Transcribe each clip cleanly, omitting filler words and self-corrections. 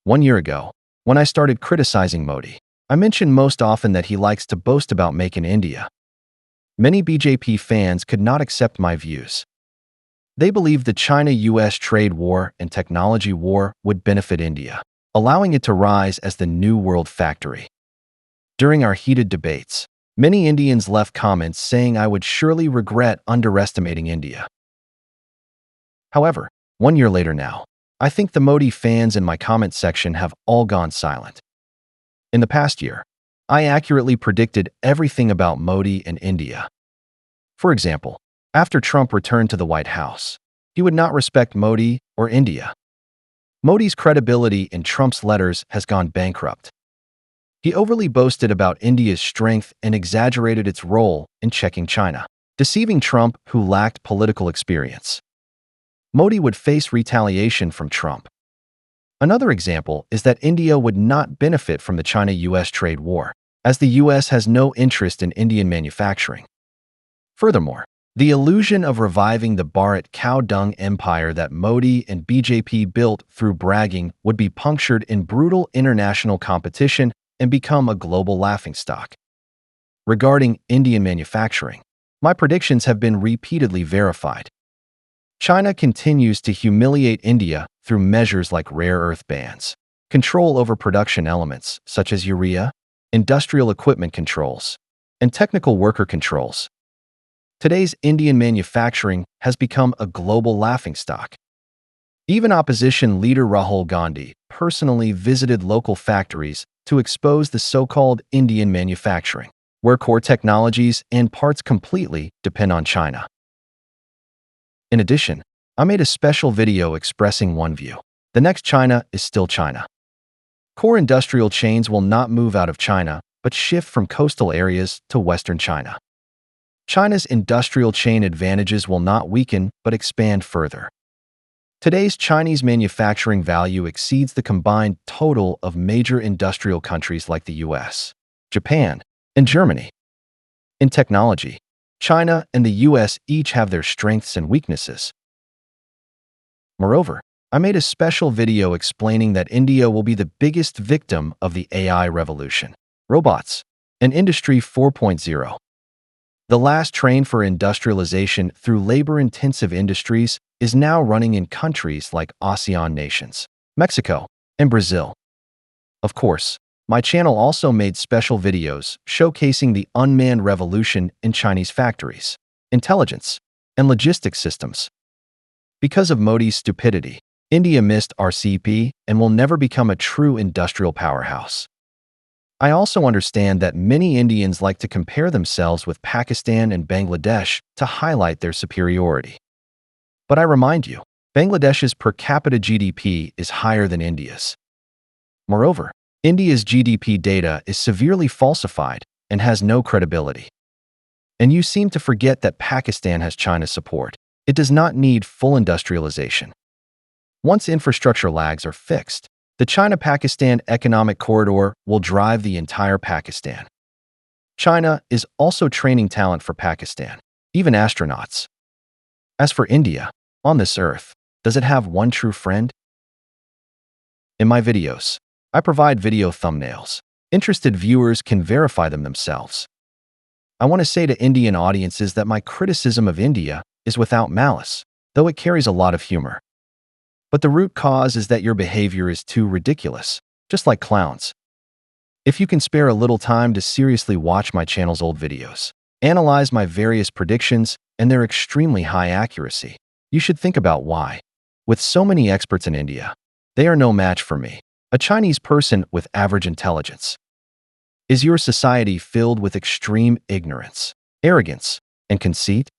1 year ago, when I started criticizing Modi, I mentioned most often that he likes to boast about Make in India. Many BJP fans could not accept my views. They believed the China-US trade war and technology war would benefit India, allowing it to rise as the new world factory. During our heated debates, many Indians left comments saying I would surely regret underestimating India. However, 1 year later now, I think the Modi fans in my comment section have all gone silent. In the past year, I accurately predicted everything about Modi and India. For example, after Trump returned to the White House, he would not respect Modi or India. Modi's credibility in Trump's letters has gone bankrupt. He overly boasted about India's strength and exaggerated its role in checking China, deceiving Trump, who lacked political experience. Modi would face retaliation from Trump. Another example is that India would not benefit from the China-US trade war, as the US has no interest in Indian manufacturing. Furthermore, the illusion of reviving the Bharat cow dung empire that Modi and BJP built through bragging would be punctured in brutal international competition and become a global laughingstock. Regarding Indian manufacturing, my predictions have been repeatedly verified. China continues to humiliate India through measures like rare earth bans, control over production elements such as urea, industrial equipment controls, and technical worker controls. Today's Indian manufacturing has become a global laughingstock. Even opposition leader Rahul Gandhi personally visited local factories to expose the so-called Indian manufacturing, where core technologies and parts completely depend on China. In addition, I made a special video expressing one view. The next China is still China. Core industrial chains will not move out of China, but shift from coastal areas to Western China. China's industrial chain advantages will not weaken, but expand further. Today's Chinese manufacturing value exceeds the combined total of major industrial countries like the US, Japan, and Germany. In technology, China and the US each have their strengths and weaknesses. Moreover, I made a special video explaining that India will be the biggest victim of the AI revolution, robots, and Industry 4.0. The last train for industrialization through labor-intensive industries is now running in countries like ASEAN nations, Mexico, and Brazil. Of course, my channel also made special videos showcasing the unmanned revolution in Chinese factories, intelligence, and logistics systems. Because of Modi's stupidity, India missed RCEP and will never become a true industrial powerhouse. I also understand that many Indians like to compare themselves with Pakistan and Bangladesh to highlight their superiority. But I remind you, Bangladesh's per capita GDP is higher than India's. Moreover, India's GDP data is severely falsified and has no credibility. And you seem to forget that Pakistan has China's support. It does not need full industrialization. Once infrastructure lags are fixed, the China-Pakistan economic corridor will drive the entire Pakistan. China is also training talent for Pakistan, even astronauts. As for India, on this earth, does it have one true friend? In my videos, I provide video thumbnails. Interested viewers can verify them themselves. I want to say to Indian audiences that my criticism of India is without malice, though it carries a lot of humor. But the root cause is that your behavior is too ridiculous, just like clowns. If you can spare a little time to seriously watch my channel's old videos, analyze my various predictions and their extremely high accuracy, you should think about why. With so many experts in India, they are no match for me, a Chinese person with average intelligence. Is your society filled with extreme ignorance, arrogance, and conceit?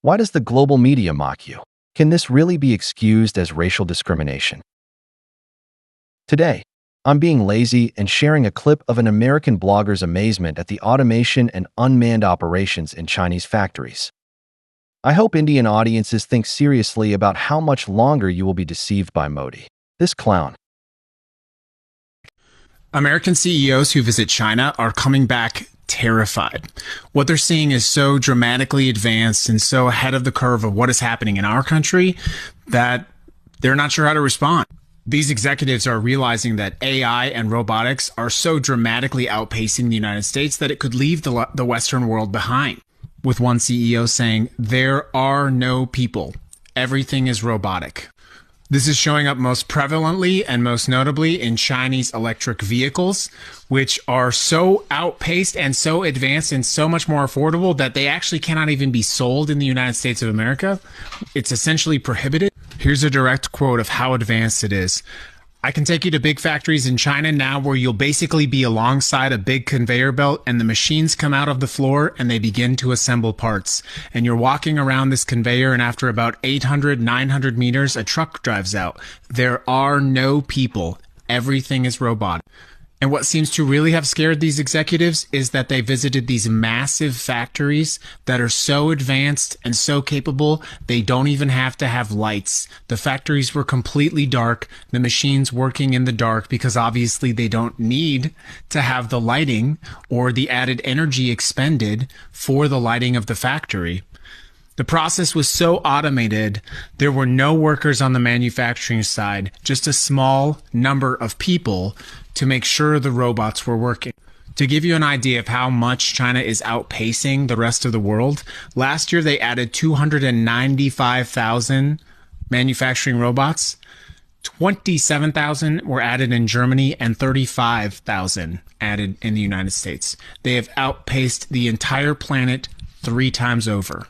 Why does the global media mock you? Can this really be excused as racial discrimination? Today, I'm being lazy and sharing a clip of an American blogger's amazement at the automation and unmanned operations in Chinese factories. I hope Indian audiences think seriously about how much longer you will be deceived by Modi, this clown. American CEOs who visit China are coming back terrified. What they're seeing is so dramatically advanced and so ahead of the curve of what is happening in our country that they're not sure how to respond. These executives are realizing that AI and robotics are so dramatically outpacing the United States that it could leave the Western world behind. With one CEO saying, "There are no people. Everything is robotic." This is showing up most prevalently and most notably in Chinese electric vehicles, which are so outpaced and so advanced and so much more affordable that they actually cannot even be sold in the United States of America. It's essentially prohibited. Here's a direct quote of how advanced it is. "I can take you to big factories in China now where you'll basically be alongside a big conveyor belt and the machines come out of the floor and they begin to assemble parts. And you're walking around this conveyor and after about 800, 900 meters, a truck drives out. There are no people. Everything is robotic." And what seems to really have scared these executives is that they visited these massive factories that are so advanced and so capable, they don't even have to have lights. The factories were completely dark, the machines working in the dark because obviously they don't need to have the lighting or the added energy expended for the lighting of the factory. The process was so automated, there were no workers on the manufacturing side, just a small number of people to make sure the robots were working. To give you an idea of how much China is outpacing the rest of the world, last year they added 295,000 manufacturing robots. 27,000 were added in Germany and 35,000 added in the United States. They have outpaced the entire planet 3 times over.